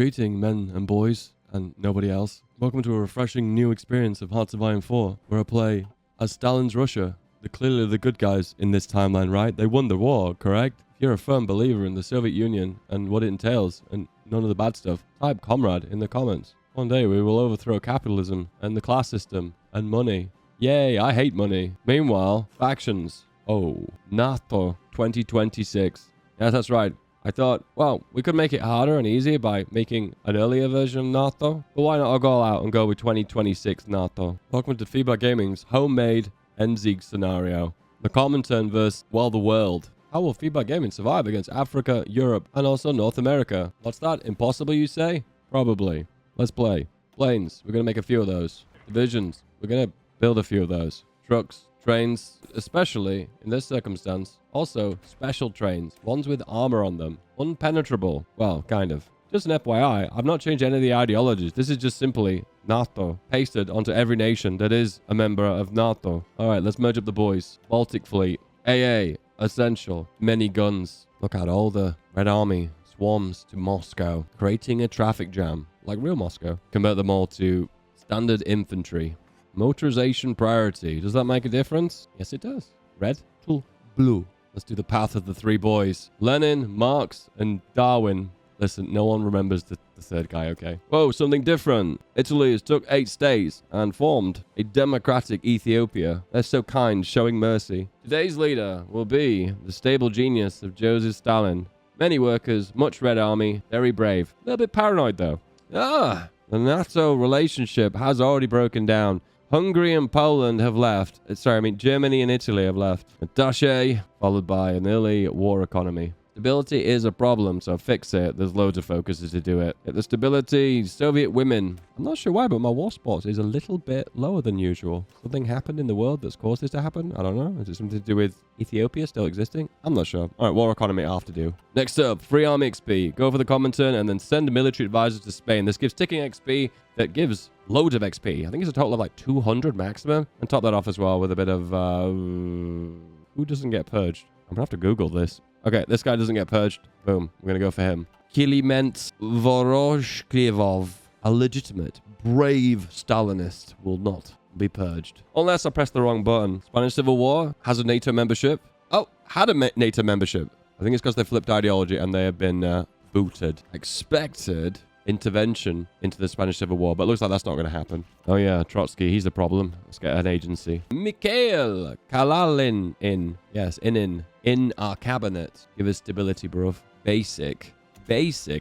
greeting, men and boys, and nobody else. Welcome to a refreshing new experience of Hearts of Iron 4, where I play as Stalin's Russia. They're clearly the good guys in this timeline, right? They won the war, correct? If you're a firm believer in the Soviet Union and what it entails, and none of the bad stuff, type comrade in the comments. One day we will overthrow capitalism and the class system and money. Yay, I hate money. Meanwhile, factions. Oh, NATO 2026. Yes, that's right. I thought, well, we could make it harder and easier by making an earlier version of NATO. But why not go all out and go with 2026 NATO? Welcome to Feedback Gaming's homemade Endsieg scenario. The common turn versus, well, the world. How will Feedback Gaming survive against Africa, Europe, and also North America? What's that? Impossible, you say? Probably. Let's play. Planes. We're going to make a few of those. Divisions. We're going to build a few of those. Trucks. Trains, especially in this circumstance. Also, special trains. Ones with armor on them. Unpenetrable. Well, kind of. Just an FYI, I've not changed any of the ideologies. This is just simply NATO pasted onto every nation that is a member of NATO. Alright, let's merge up the boys. Baltic fleet. AA. Essential. Many guns. Look at all the Red Army swarms to Moscow. Creating a traffic jam. Like real Moscow. Convert them all to standard infantry. Motorization priority. Does that make a difference? Yes, it does. Red to blue. Let's do the path of the three boys. Lenin, Marx, and Darwin. Listen, no one remembers the third guy, okay? Whoa, something different. Italy has took 8 states and formed a democratic Ethiopia. They're so kind, showing mercy. Today's leader will be the stable genius of Joseph Stalin. Many workers, much Red Army, very brave. A little bit paranoid, though. The NATO relationship has already broken down. Hungary and Poland have left. Germany and Italy have left. Attaché, followed by an early war economy. Stability is a problem, so fix it. There's loads of focuses to do it. Get the stability. Soviet women. I'm not sure why, but my war sports is a little bit lower than usual. Something happened in the world that's caused this to happen? I don't know. Is it something to do with Ethiopia still existing? I'm not sure. All right, war economy I have to do. Next up, free army XP. Go for the common turn and then send military advisors to Spain. This gives ticking XP that gives loads of XP. I think it's a total of like 200 maximum. And top that off as well with a bit of... who doesn't get purged? I'm gonna have to Google this. Okay, this guy doesn't get purged. Boom. I'm gonna go for him. Kliment Voroshkrivov, a legitimate, brave Stalinist, will not be purged. Unless I press the wrong button. Spanish Civil War has a NATO membership. Oh, had a NATO membership. I think it's because they flipped ideology and they have been booted. Expected intervention into the Spanish Civil War, but looks like that's not going to happen. Oh yeah, Trotsky, he's the problem. Let's get an agency. Mikhail Kalalin in our cabinet. Give us stability, bruv. Basic.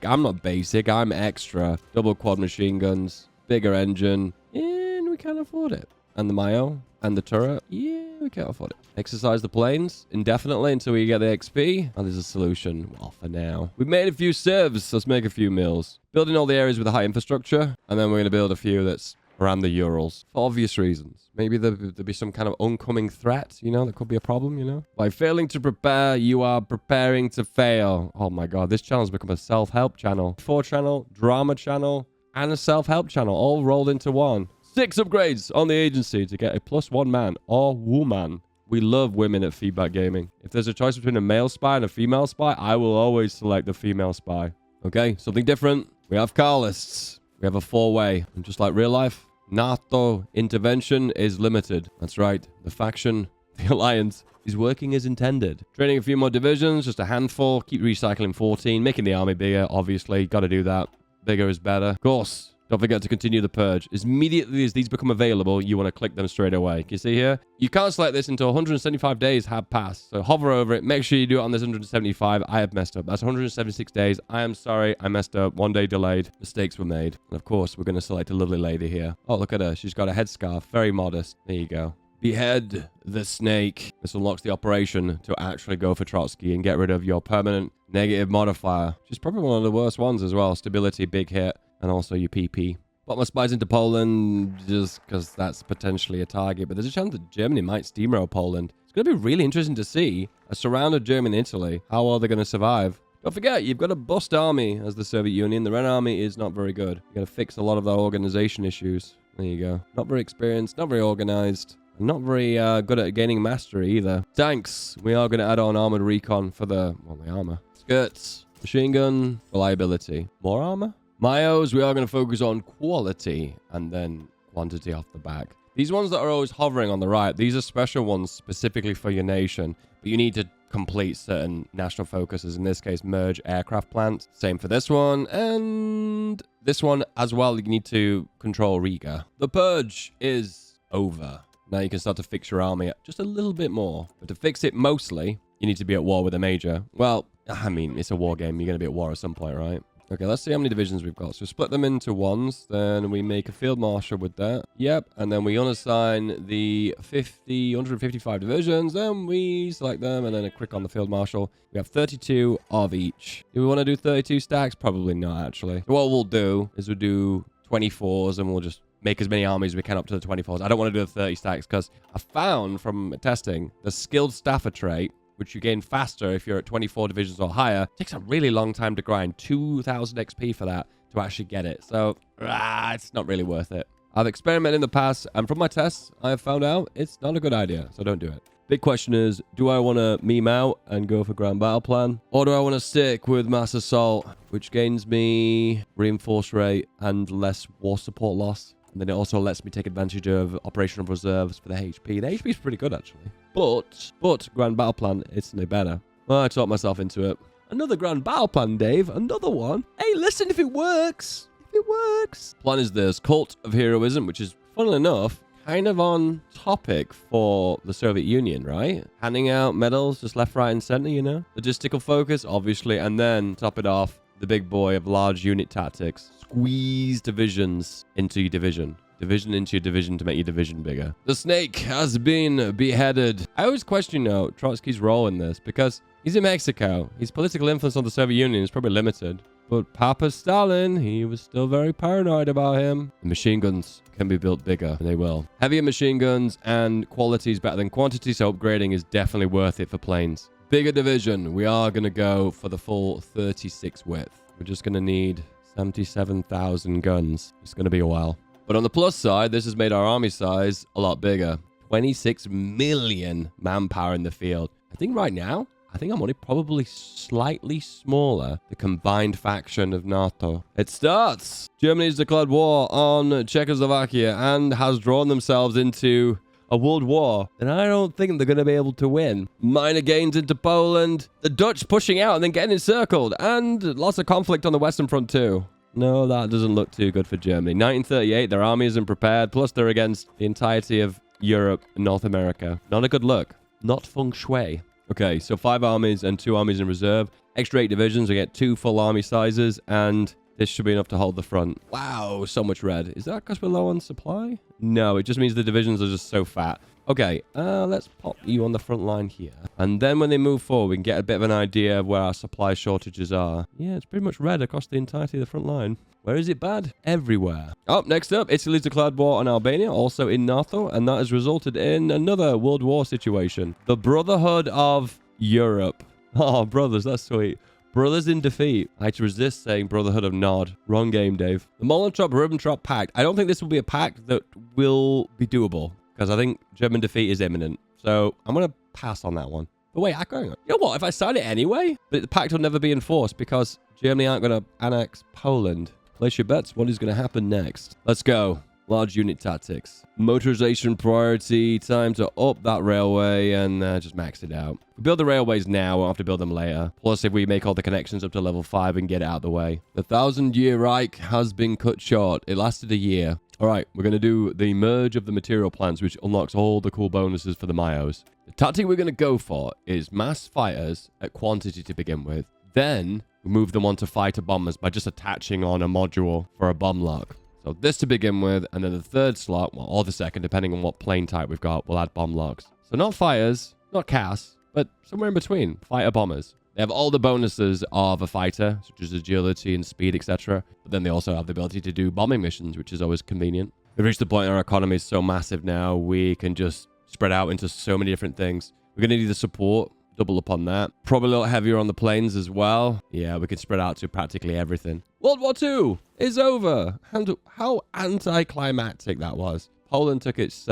I'm not basic, I'm extra. Double quad machine guns, bigger engine, and we can't afford it. And the Mayo and the turret, yeah, we can't afford it. Exercise the planes indefinitely until we get the XP. And there's a solution. Well, for now. We've made a few serves. Let's make a few mills. Building all the areas with the high infrastructure. And then we're going to build a few that's around the Urals. For obvious reasons. Maybe there'll be some kind of oncoming threat, you know, that could be a problem, you know. By failing to prepare, you are preparing to fail. Oh my god, this channel's become a self-help channel. 4-channel, drama channel, and a self-help channel all rolled into one. 6 upgrades on the agency to get a +1 man or woman. We love women at Feedback Gaming. If there's a choice between a male spy and a female spy, I will always select the female spy. Okay, something different. We have car lists. We have a 4-way. And just like real life, NATO intervention is limited. That's right. The faction, the alliance, is working as intended. Training a few more divisions, just a handful. Keep recycling 14. Making the army bigger, obviously. Got to do that. Bigger is better. Of course. Don't forget to continue the purge. As immediately as these become available, you want to click them straight away. Can you see here? You can't select this until 175 days have passed. So hover over it. Make sure you do it on this 175. I have messed up. That's 176 days. I am sorry. I messed up. 1 day delayed. Mistakes were made. And of course, we're going to select a lovely lady here. Oh, look at her. She's got a headscarf. Very modest. There you go. Behead the snake. This unlocks the operation to actually go for Trotsky and get rid of your permanent negative modifier. She's probably one of the worst ones as well. Stability, big hit. And also your PP. Put my spies into Poland just because that's potentially a target. But there's a chance that Germany might steamroll Poland. It's going to be really interesting to see a surrounded German Italy. How are they going to survive? Don't forget, you've got a bust army as the Soviet Union. The Red Army is not very good. You've got to fix a lot of their organization issues. There you go. Not very experienced, not very organized. Not very good at gaining mastery either. Tanks. We are going to add on armored recon for the armor. Skirts. Machine gun. Reliability. More armor? Myos, we are going to focus on quality and then quantity off the back. These ones that are always hovering on the right, these are special ones specifically for your nation, but you need to complete certain national focuses, in this case, merge aircraft plants. Same for this one, and this one as well, you need to control Riga. The purge is over. Now you can start to fix your army just a little bit more, but to fix it mostly, you need to be at war with a major. Well, I mean, it's a war game. You're going to be at war at some point, right? Okay, let's see how many divisions we've got. So split them into ones. Then we make a field marshal with that. Yep. And then we unassign the 155 divisions. Then we select them and then click on the field marshal. We have 32 of each. Do we want to do 32 stacks? Probably not, actually. So what we'll do is we'll do 24s and we'll just make as many armies as we can up to the 24s. I don't want to do the 30 stacks because I found from testing the skilled staffer trait, which you gain faster if you're at 24 divisions or higher, takes a really long time to grind. 2,000 XP for that to actually get it. So, it's not really worth it. I've experimented in the past, and from my tests, I have found out it's not a good idea, so don't do it. Big question is, do I want to meme out and go for Grand Battle Plan? Or do I want to stick with Mass Assault, which gains me reinforce rate and less war support loss? And then it also lets me take advantage of operational reserves for the HP. The HP is pretty good, actually. But Grand Battle Plan, it's no better. Well, I talked myself into it. Another Grand Battle Plan, Dave. Another one. Hey, listen, if it works. If it works. Plan is this. Cult of Heroism, which is, funnily enough, kind of on topic for the Soviet Union, right? Handing out medals just left, right, and center, you know? Logistical focus, obviously. And then, top it off, the big boy of large unit tactics. Squeeze divisions into your division. Division into your division to make your division bigger. The snake has been beheaded. I always question, Trotsky's role in this because he's in Mexico. His political influence on the Soviet Union is probably limited. But Papa Stalin, he was still very paranoid about him. The machine guns can be built bigger, and they will. Heavier machine guns and quality is better than quantity, so upgrading is definitely worth it for planes. Bigger division. We are going to go for the full 36 width. We're just going to need 77,000 guns. It's going to be a while. But on the plus side, this has made our army size a lot bigger. 26 million manpower in the field. I think right now, I'm only probably slightly smaller, the combined faction of NATO. It starts. Germany's declared war on Czechoslovakia and has drawn themselves into a world war that I don't think they're going to be able to win. Minor gains into Poland. The Dutch pushing out and then getting encircled. And lots of conflict on the Western Front too. No, that doesn't look too good for Germany. 1938, their army isn't prepared. Plus, they're against the entirety of Europe and North America. Not a good look. Not feng shui. Okay, so 5 armies and 2 armies in reserve. Extra 8 divisions. We get 2 full army sizes. And this should be enough to hold the front. Wow, so much red. Is that because we're low on supply? No, it just means the divisions are just so fat. Okay, let's pop you on the front line here. And then when they move forward, we can get a bit of an idea of where our supply shortages are. Yeah, it's pretty much red across the entirety of the front line. Where is it bad? Everywhere. Oh, next up, Italy's declared war on Albania, also in NATO, and that has resulted in another world war situation. The Brotherhood of Europe. Oh, brothers, that's sweet. Brothers in defeat. I had to resist saying Brotherhood of Nod. Wrong game, Dave. The Molotov-Ribbentrop Pact. I don't think this will be a pact that will be doable, because I think German defeat is imminent. So I'm going to pass on that one. But wait, you know what? If I sign it anyway, the pact will never be enforced because Germany aren't going to annex Poland. Place your bets. What is going to happen next? Let's go. Large unit tactics. Motorization priority. Time to up that railway and just max it out. If we build the railways now, we'll have to build them later. Plus, if we make all the connections up to level 5 and get it out of the way. The 1,000-year Reich has been cut short. It lasted a year. All right, we're going to do the merge of the material plants, which unlocks all the cool bonuses for the Myos. The tactic we're going to go for is mass fighters at quantity to begin with. Then we move them on to fighter bombers by just attaching on a module for a bomb lock. So this to begin with, and then the third slot, well, or the second, depending on what plane type we've got, we'll add bomb locks. So not fighters, not CAS, but somewhere in between, fighter bombers. They have all the bonuses of a fighter, such as agility and speed, etc. But then they also have the ability to do bombing missions, which is always convenient. We've reached the point where our economy is so massive now, we can just spread out into so many different things. We're going to need the support, double up on that. Probably a lot heavier on the planes as well. Yeah, we could spread out to practically everything. World War II is over. And how anticlimactic that was. Poland took its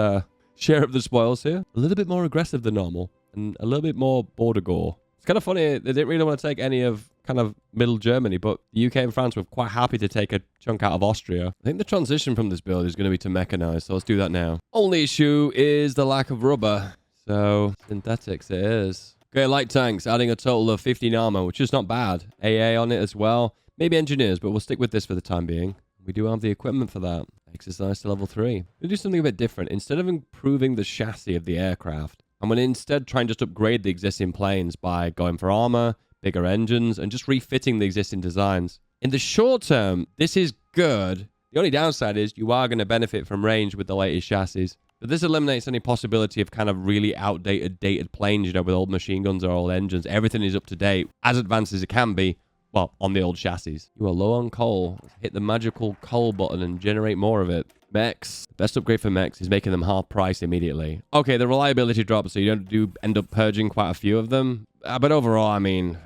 share of the spoils here. A little bit more aggressive than normal and a little bit more border gore. It's kind of funny. They didn't really want to take any of kind of middle Germany, but the UK and France were quite happy to take a chunk out of Austria. I think the transition from this build is going to be to mechanized, so let's do that now. Only issue is the lack of rubber. So, synthetics it is. Okay, light tanks, adding a total of 15 armor, which is not bad. AA on it as well. Maybe engineers, but we'll stick with this for the time being. We do have the equipment for that. Exercise to level 3. We'll do something a bit different. Instead of improving the chassis of the aircraft, I'm going to instead try and just upgrade the existing planes by going for armor, bigger engines, and just refitting the existing designs. In the short term, this is good. The only downside is you are going to benefit from range with the latest chassis. But this eliminates any possibility of kind of really outdated, dated planes, you know, with old machine guns or old engines. Everything is up to date, as advanced as it can be, well, on the old chassis. You are low on coal. Let's hit the magical coal button and generate more of it. Mechs. The best upgrade for mechs is making them half price immediately. Okay, the reliability drops, so you don't end up purging quite a few of them. But overall, I mean,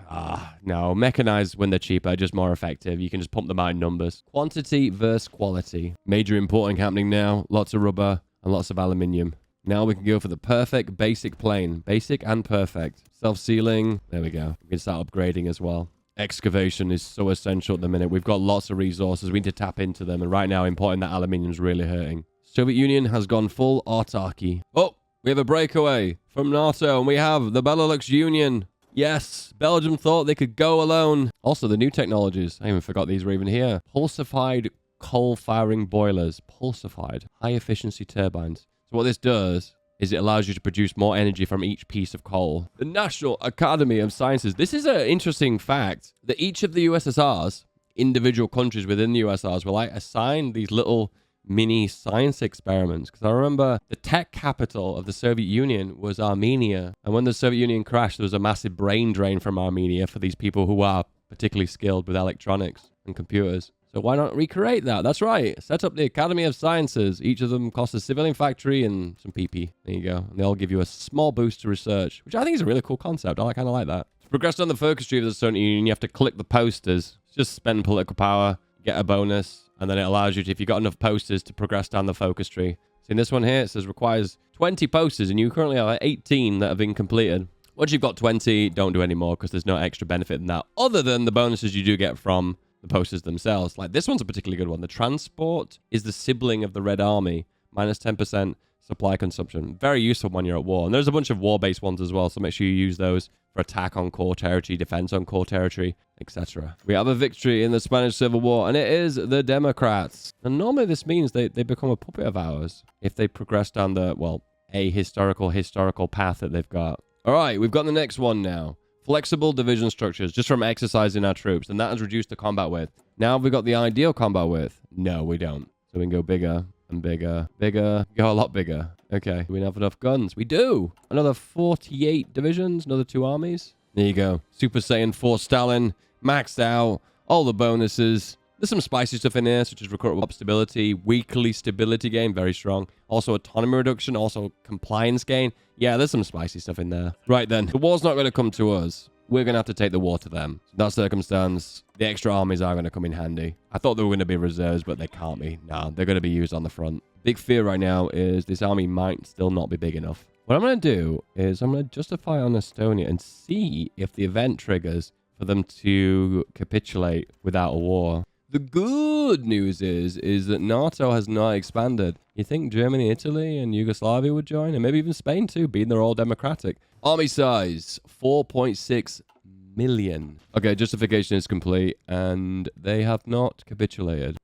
no. Mechanized when they're cheaper, just more effective. You can just pump them out in numbers. Quantity versus quality. Major importing happening now. Lots of rubber and lots of aluminium. Now we can go for the perfect basic plane. Basic and perfect. Self-sealing. There we go. We can start upgrading as well. Excavation is so essential at the minute. We've got lots of resources. We need to tap into them. And right now, importing that aluminium is really hurting. Soviet Union has gone full autarky. Oh, we have a breakaway from NATO. And we have the Benelux Union. Yes, Belgium thought they could go alone. Also, the new technologies. I even forgot these were even here. Pulsified coal-firing boilers. Pulsified. High-efficiency turbines. So what this does is it allows you to produce more energy from each piece of coal. The National Academy of Sciences. This is an interesting fact that each of the USSRs, individual countries within the USSRs, were like assigned these little mini science experiments. Because I remember the tech capital of the Soviet Union was Armenia. And when the Soviet Union crashed, there was a massive brain drain from Armenia for these people who are particularly skilled with electronics and computers. So why not recreate that? That's right. Set up the Academy of Sciences. Each of them costs a civilian factory and some PP. There you go. And they all give you a small boost to research, which I think is a really cool concept. I kind of like that. To progress down the focus tree of the Soviet Union, you have to click the posters. Just spend political power, get a bonus, and then it allows you to, if you've got enough posters, to progress down the focus tree. So in this one here, it says requires 20 posters, and you currently have 18 that have been completed. Once you've got 20, don't do any more because there's no extra benefit in that, other than the bonuses you do get from the posters themselves. Like this one's a particularly good one. The transport is the sibling of the Red Army, minus 10% supply consumption. Very useful when you're at war. And there's a bunch of war-based ones as well, so make sure you use those for attack on core territory, defense on core territory, etc. We have a victory in the Spanish Civil War, and it is the Democrats. And normally this means they become a puppet of ours if they progress down the, well, a historical path that they've got. All right, we've got the next one now. Flexible division structures, just from exercising our troops, and that has reduced the combat width. Now have we got the ideal combat width? No, we don't. So we can go bigger and bigger, go a lot bigger. Okay, do we have enough guns? We do! Another 48 divisions, another 2 armies. There you go. Super Saiyan 4 Stalin, maxed out, all the bonuses. There's some spicy stuff in here, such as recruitable stability, weekly stability gain, very strong. Also autonomy reduction, also compliance gain. Yeah, there's some spicy stuff in there. Right then, the war's not going to come to us. We're going to have to take the war to them. In that circumstance, the extra armies are going to come in handy. I thought they were going to be reserves, but they can't be. Nah, they're going to be used on the front. Big fear right now is this army might still not be big enough. What I'm going to do is I'm going to justify on Estonia and see if the event triggers for them to capitulate without a war. The good news is that NATO has not expanded. You think Germany, Italy, and Yugoslavia would join? And maybe even Spain too, being they're all democratic. Army size, 4.6 million. Okay, justification is complete, and they have not capitulated.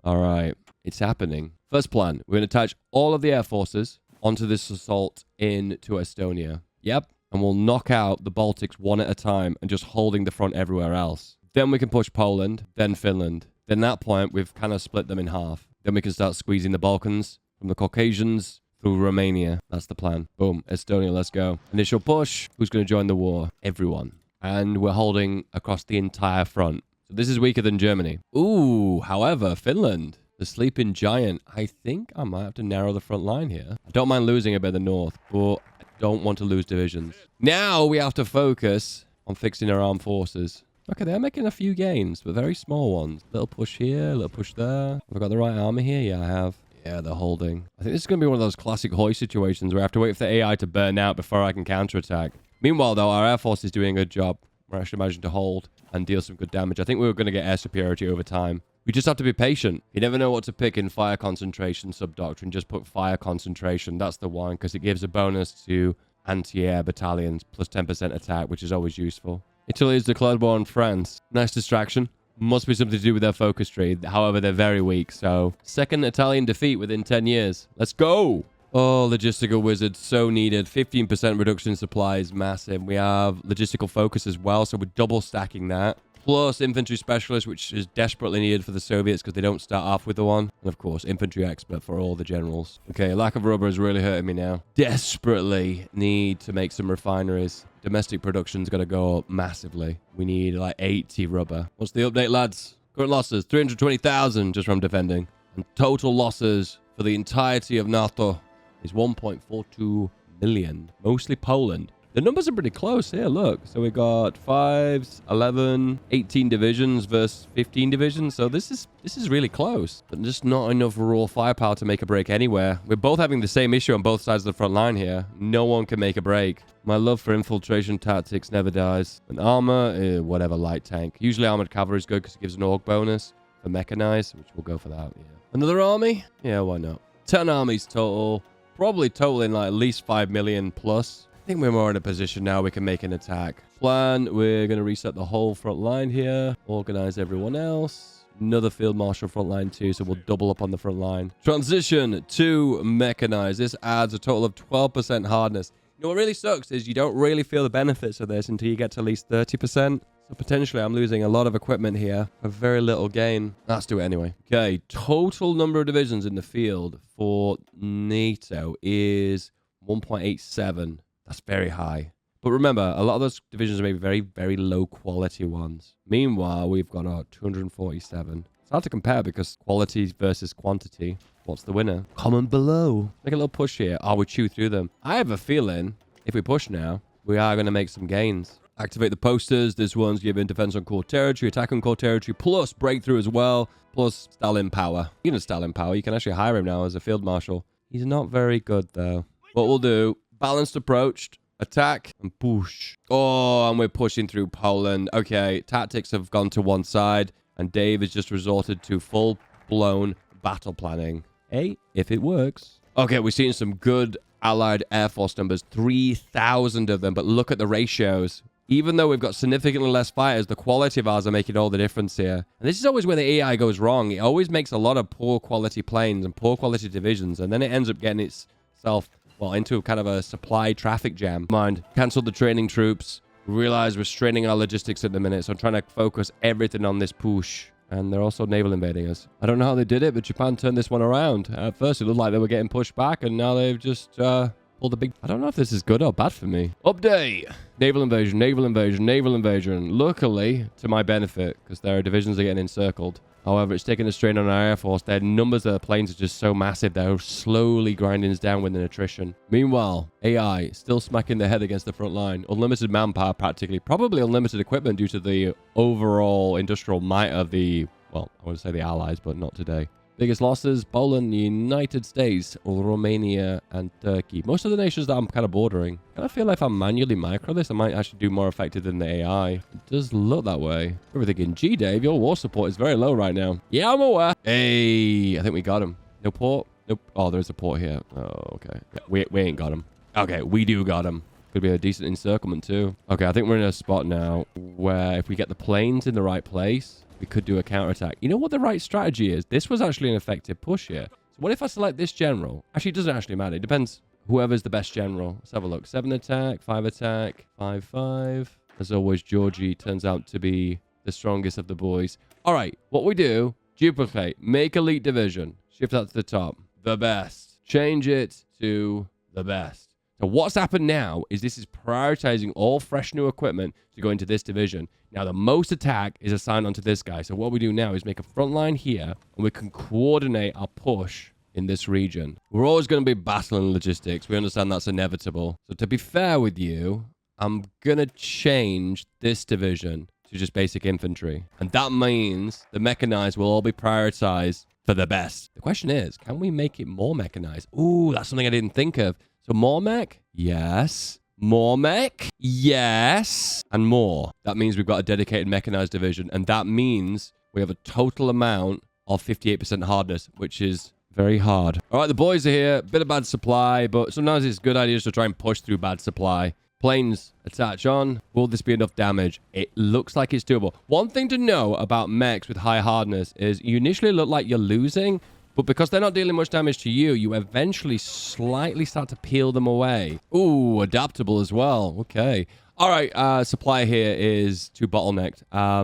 All right, it's happening. First plan, we're going to attach all of the air forces onto this assault into Estonia. Yep, and we'll knock out the Baltics one at a time and just holding the front everywhere else. Then we can push Poland, then Finland. Then at that point, we've kind of split them in half. Then we can start squeezing the Balkans from the Caucasians through Romania. That's the plan. Boom. Estonia, let's go. Initial push. Who's going to join the war? Everyone. And we're holding across the entire front. So this is weaker than Germany. Ooh, however, Finland, the sleeping giant. I think I might have to narrow the front line here. I don't mind losing a bit of the north, but I don't want to lose divisions. Now we have to focus on fixing our armed forces. Okay, they're making a few gains, but very small ones. Little push here, little push there. Have I got the right army here? Yeah, I have. Yeah, they're holding. I think this is going to be one of those classic Hoy situations where I have to wait for the AI to burn out before I can counterattack. Meanwhile, though, our air force is doing a good job. We're actually managing to hold and deal some good damage. I think we were going to get air superiority over time. We just have to be patient. You never know what to pick in fire concentration sub-doctrine. Just put fire concentration. That's the one, because it gives a bonus to anti-air battalions, plus 10% attack, which is always useful. Italy is declared war on France. Nice distraction. Must be something to do with their focus tree. However, they're very weak, so... Second Italian defeat within 10 years. Let's go! Oh, logistical wizard, so needed. 15% reduction in supplies, massive. We have logistical focus as well, so we're double stacking that. Plus infantry specialist, which is desperately needed for the Soviets because they don't start off with the one. And of course, infantry expert for all the generals. Okay, lack of rubber is really hurting me now. Desperately need to make some refineries. Domestic production's got to go up massively. We need like 80 rubber. What's the update, lads? Current losses, 320,000 just from defending. And total losses for the entirety of NATO is 1.42 million. Mostly Poland. The numbers are pretty close here, look. So we got 5, 11, 18 divisions versus 15 divisions. So this is really close. But just not enough raw firepower to make a break anywhere. We're both having the same issue on both sides of the front line here. No one can make a break. My love for infiltration tactics never dies. And armor, whatever, light tank. Usually armored cavalry is good because it gives an org bonus for mechanized, which we'll go for that, yeah. Another army? Yeah, why not? 10 armies total. Probably totaling like at least 5 million plus. I think we're more in a position now we can make an attack. Plan, we're going to reset the whole front line here. Organize everyone else. Another field marshal front line too, so we'll double up on the front line. Transition to mechanized. This adds a total of 12% hardness. You know what really sucks is you don't really feel the benefits of this until you get to at least 30%. So potentially I'm losing a lot of equipment here for very little gain. Let's do it anyway. Okay, total number of divisions in the field for NATO is 1.87. That's very high. But remember, a lot of those divisions are maybe very, very low quality ones. Meanwhile, we've got our 247. It's hard to compare because quality versus quantity. What's the winner? Comment below. Make a little push here. Oh, we chew through them. I have a feeling if we push now, we are going to make some gains. Activate the posters. This one's giving defense on core territory, attack on core territory, plus breakthrough as well, plus Stalin power. Even Stalin power, you can actually hire him now as a field marshal. He's not very good though. What we'll do, balanced approach, attack and push. Oh, and we're pushing through Poland. Okay, tactics have gone to one side and Dave has just resorted to full-blown battle planning. Hey, if it works. Okay, we're seeing some good Allied Air Force numbers, 3,000 of them, but look at the ratios. Even though we've got significantly less fighters, the quality of ours are making all the difference here. And this is always where the AI goes wrong. It always makes a lot of poor quality planes and poor quality divisions, and then it ends up getting itself, well, into kind of a supply traffic jam. Mind, cancel the training troops. Realize we're straining our logistics at the minute, so I'm trying to focus everything on this push. And they're also naval invading us. I don't know how they did it, but Japan turned this one around. At first, it looked like they were getting pushed back, and now they've just pulled a big... I don't know if this is good or bad for me. Update! Naval invasion, naval invasion, naval invasion. Luckily, to my benefit, because their divisions are getting encircled. However, it's taking a strain on our Air Force. Their numbers of the planes are just so massive, they're slowly grinding us down with an attrition. Meanwhile, AI still smacking their head against the front line. Unlimited manpower, practically. Probably unlimited equipment due to the overall industrial might of the... Well, I want to say the Allies, but not today. Biggest losses, Poland, United States, Romania, and Turkey. Most of the nations that I'm kind of bordering. I feel like if I manually micro this, I might actually do more effective than the AI. It does look that way. We're thinking, gee, Dave, your war support is very low right now. Yeah, I'm aware. Hey, I think we got him. No port? Nope. Oh, there's a port here. Oh, okay. Yeah, we ain't got him. Okay, we do got him. Could be a decent encirclement too. Okay, I think we're in a spot now where if we get the planes in the right place, we could do a counterattack. You know what the right strategy is? This was actually an effective push here. So what if I select this general? Actually, it doesn't actually matter. It depends whoever's the best general. Let's have a look. 7 attack, 5 attack, 5, 5. As always, Georgie turns out to be the strongest of the boys. All right, what we do, duplicate, make elite division. Shift that to the top. The best. Change it to the best. So what's happened now is this is prioritizing all fresh new equipment to go into this division. Now the most attack is assigned onto this guy. So what we do now is make a front line here and we can coordinate our push in this region. We're always going to be battling logistics. We understand that's inevitable. So to be fair with you, I'm going to change this division to just basic infantry. And that means the mechanized will all be prioritized for the best. The question is, can we make it more mechanized? Ooh, that's something I didn't think of. So more mech? Yes. More mech? Yes. And more. That means we've got a dedicated mechanized division. And that means we have a total amount of 58% hardness, which is very hard. All right, the boys are here. Bit of bad supply, but sometimes it's good ideas to try and push through bad supply. Planes attach on. Will this be enough damage? It looks like it's doable. One thing to know about mechs with high hardness is you initially look like you're losing, but because they're not dealing much damage to you, you eventually slightly start to peel them away. Ooh, adaptable as well. Okay. All right, supply here is too bottlenecked. I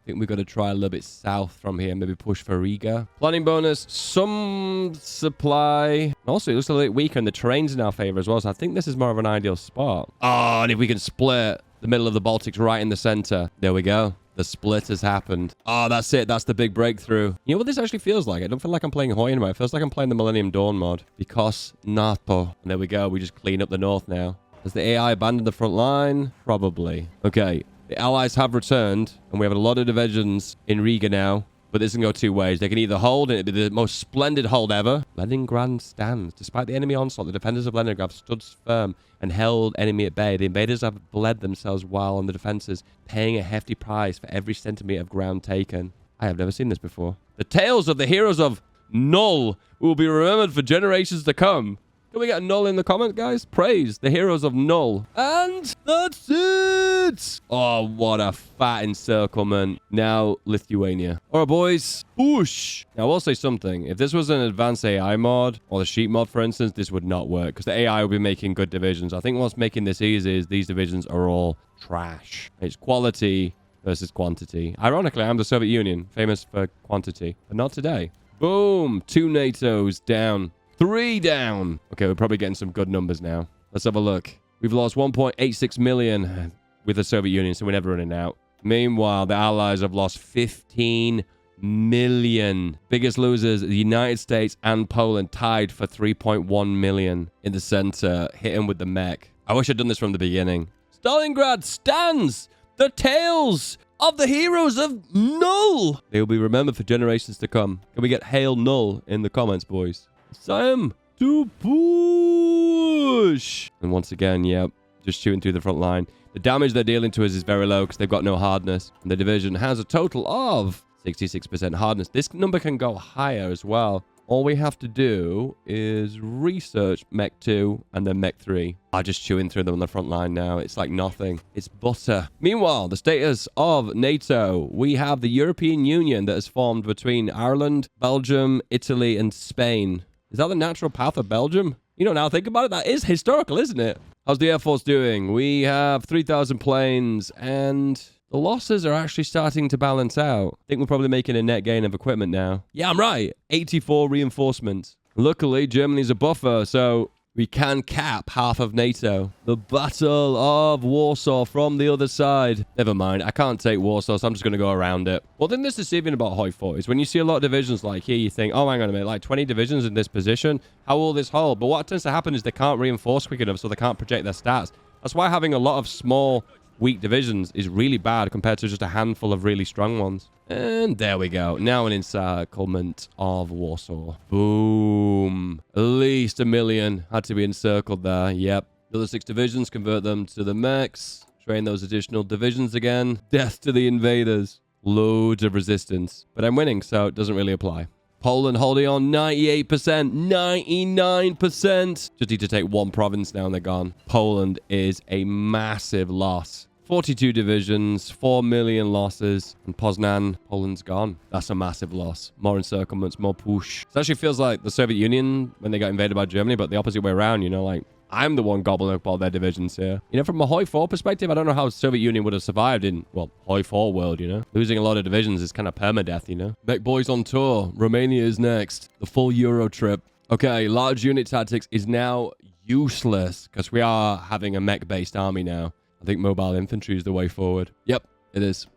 think we've got to try a little bit south from here. Maybe push for Riga. Planning bonus, some supply. Also, it looks a little bit weaker, and the terrain's in our favor as well, so I think this is more of an ideal spot. Oh, and if we can split the middle of the Baltics right in the center. There we go. The split has happened. Oh, that's it. That's the big breakthrough. You know what this actually feels like? I don't feel like I'm playing Hoi anymore. It feels like I'm playing the Millennium Dawn mod. Because NATO. And there we go. We just clean up the north now. Has the AI abandoned the front line? Probably. Okay. The Allies have returned. And we have a lot of divisions in Riga now. But this can go two ways. They can either hold, and it'd be the most splendid hold ever. Leningrad stands. Despite the enemy onslaught, the defenders of Leningrad stood firm and held enemy at bay. The invaders have bled themselves while on the defenses, paying a hefty price for every centimeter of ground taken. I have never seen this before. The tales of the heroes of Null will be remembered for generations to come. Can we get a null in the comment, guys? Praise the heroes of Null. And that's it. Oh, what a fat encirclement. Now, Lithuania. All right, boys. Push. Now, I will say something. If this was an advanced AI mod, or the sheep mod, for instance, this would not work, because the AI will be making good divisions. I think what's making this easy is these divisions are all trash. It's quality versus quantity. Ironically, I'm the Soviet Union, famous for quantity, but not today. Boom. 2 NATOs down. 3 down. Okay, we're probably getting some good numbers now. Let's have a look. We've lost 1.86 million with the Soviet Union, so we're never running out. Meanwhile, the Allies have lost 15 million. Biggest losers, the United States and Poland tied for 3.1 million in the center, hitting with the mech. I wish I'd done this from the beginning. Stalingrad stands! The tales of the heroes of Null! They will be remembered for generations to come. Can we get Hail Null in the comments, boys? Sam to push. And once again, yep, just shooting through the front line. The damage they're dealing to us is very low because they've got no hardness. And the division has a total of 66% hardness. This number can go higher as well. All we have to do is research Mech 2 and then Mech 3. I'm just chewing through them on the front line now. It's like nothing. It's butter. Meanwhile, the status of NATO. We have the European Union that has formed between Ireland, Belgium, Italy, and Spain. Is that the natural path of Belgium? You know, now think about it, that is historical, isn't it? How's the Air Force doing? We have 3,000 planes, and the losses are actually starting to balance out. I think we're probably making a net gain of equipment now. Yeah, I'm right. 84 reinforcements. Luckily, Germany's a buffer, so we can cap half of NATO. The Battle of Warsaw from the other side. Never mind, I can't take Warsaw, so I'm just going to go around it. One thing that's deceiving about Hoi 4 is when you see a lot of divisions like here, you think, oh, hang on a minute, like 20 divisions in this position? How will this hold? But what tends to happen is they can't reinforce quick enough, so they can't project their stats. That's why having a lot of small, weak divisions is really bad compared to just a handful of really strong ones. And there we go. Now an encirclement of Warsaw. Boom. At least 1 million had to be encircled there. Yep. The other 6 divisions, convert them to the mechs. Train those additional divisions again. Death to the invaders. Loads of resistance. But I'm winning, so it doesn't really apply. Poland holding on 98%. 99%. Just need to take 1 province now and they're gone. Poland is a massive loss. 42 divisions, 4 million losses, and Poznan, Poland's gone. That's a massive loss. More encirclements, more push. It actually feels like the Soviet Union when they got invaded by Germany, but the opposite way around, you know, like I'm the one gobbling up all their divisions here. You know, from a Hoi 4 perspective, I don't know how the Soviet Union would have survived in, well, Hoi 4 world, you know? Losing a lot of divisions is kind of permadeath, you know? Mech boys on tour. Romania is next. The full Euro trip. Okay, large unit tactics is now useless because we are having a mech-based army now. I think mobile infantry is the way forward. Yep, it is.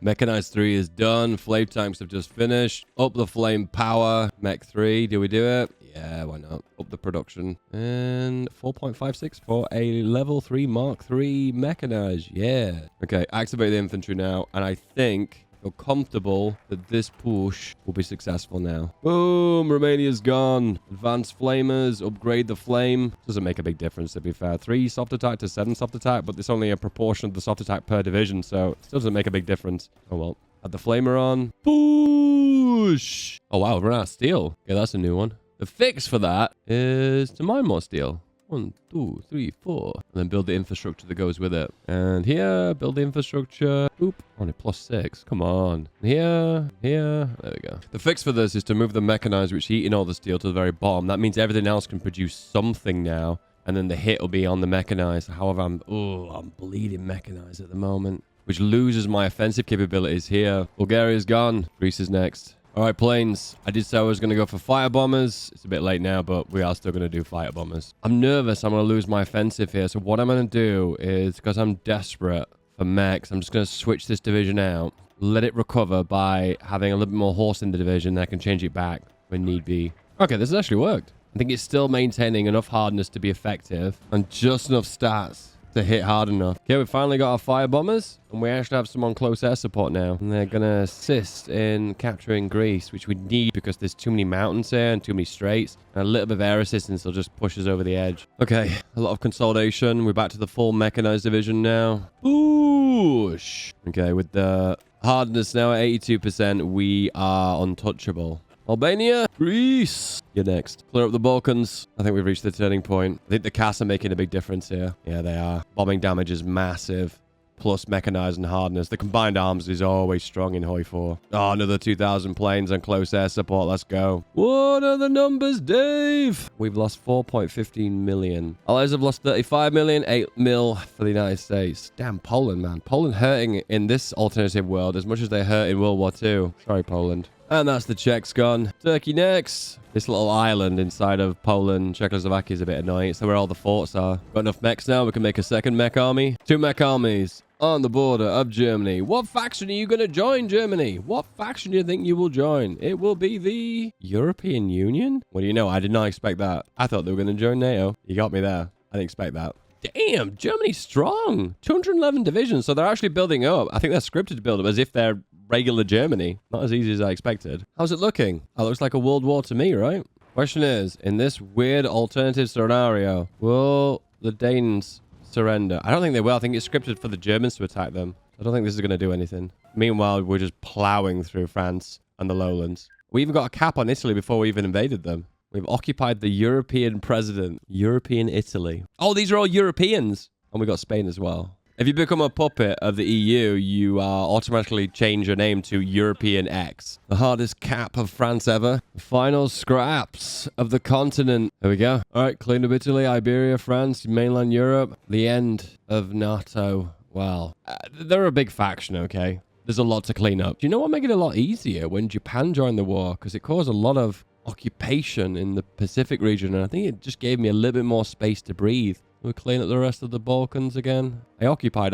Mechanized 3 is done. Flame tanks have just finished. Up the flame power. Mech 3, do we do it? Yeah, why not? Up the production. And 4.56 for a level 3 Mark 3 mechanized. Yeah. Okay, activate the infantry now. And I think Feel comfortable that this push will be successful now. Boom, Romania's gone. Advanced flamers, upgrade the flame. Doesn't make a big difference, to be fair. 3 soft attack to 7 soft attack, but it's only a proportion of the soft attack per division, so it still doesn't make a big difference. Oh well. Add the flamer on. Push! Oh wow, we're out of steel. Okay, that's a new one. The fix for that is to mine more steel. 1, 2, 3, 4. And then build the infrastructure that goes with it. And here, build the infrastructure. Oop. Only +6. Come on. Here. There we go. The fix for this is to move the mechanized, which is eating all the steel, to the very bottom. That means everything else can produce something now. And then the hit will be on the mechanized. However, I'm bleeding mechanized at the moment, which loses my offensive capabilities here. Bulgaria's gone. Greece is next. All right, planes. I did say I was going to go for fighter bombers. It's a bit late now, but we are still going to do fighter bombers. I'm nervous I'm going to lose my offensive here. So what I'm going to do is, because I'm desperate for mechs, I'm just going to switch this division out, let it recover by having a little bit more horse in the division. Then I can change it back when need be. Okay, this has actually worked. I think it's still maintaining enough hardness to be effective and just enough stats to hit hard enough. Okay, we finally got our fire bombers, and we actually have some on close air support now. And they're going to assist in capturing Greece, which we need because there's too many mountains here and too many straits. And a little bit of air assistance will just push us over the edge. Okay, a lot of consolidation. We're back to the full mechanized division now. Push! Okay, with the hardness now at 82%, we are untouchable. Albania, Greece. You're next. Clear up the Balkans. I think we've reached the turning point. I think the CAS are making a big difference here. Yeah, they are. Bombing damage is massive. Plus mechanized and hardness. The combined arms is always strong in Hoi 4. Oh, another 2,000 planes and close air support. Let's go. What are the numbers, Dave? We've lost 4.15 million. Allies have lost 35 million, 8 mil for the United States. Damn, Poland, man. Poland hurting in this alternative world as much as they hurt in World War II. Sorry, Poland. And that's the Czechs gone. Turkey next. This little island inside of Poland, Czechoslovakia is a bit annoying. It's where all the forts are. Got enough mechs now. We can make a second mech army. 2 mech armies on the border of Germany. What faction are you going to join, Germany? What faction do you think you will join? It will be the European Union? What do you know? I did not expect that. I thought they were going to join NATO. You got me there. I didn't expect that. Damn, Germany's strong. 211 divisions. So they're actually building up. I think they're scripted to build up as if they're regular Germany. Not as easy as I expected. How's it looking? That looks like a world war to me, right? Question is, in this weird alternative scenario, will the Danes surrender? I don't think they will. I think it's scripted for the Germans to attack them. I don't think this is going to do anything. Meanwhile, we're just plowing through France and the lowlands. We even got a cap on Italy before we even invaded them. We've occupied the European president. European Italy. Oh, these are all Europeans. And we got Spain as well. If you become a puppet of the EU, you automatically change your name to European X. The hardest cap of France ever. The final scraps of the continent. There we go. All right, clean up Italy, Iberia, France, mainland Europe. The end of NATO. Well, they're a big faction, okay? There's a lot to clean up. Do you know what made it a lot easier when Japan joined the war? Because it caused a lot of occupation in the Pacific region, and I think it just gave me a little bit more space to breathe. We'll clean up the rest of the Balkans again. I occupied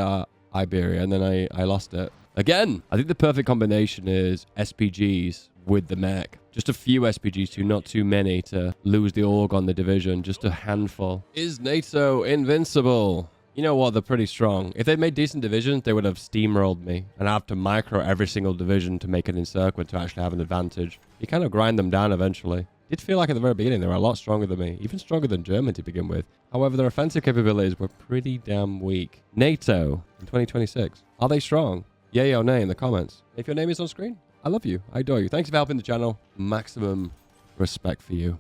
Iberia, and then I lost it. Again, I think the perfect combination is SPGs with the mech. Just a few SPGs too, not too many to lose the org on the division. Just a handful. Is NATO invincible? You know what? They're pretty strong. If they made decent divisions, they would have steamrolled me. And I have to micro every single division to make an encirclement to actually have an advantage. You kind of grind them down eventually. It did feel like at the very beginning they were a lot stronger than me. Even stronger than Germany to begin with. However, their offensive capabilities were pretty damn weak. NATO in 2026. Are they strong? Yay or nay in the comments. If your name is on screen, I love you. I adore you. Thanks for helping the channel. Maximum respect for you.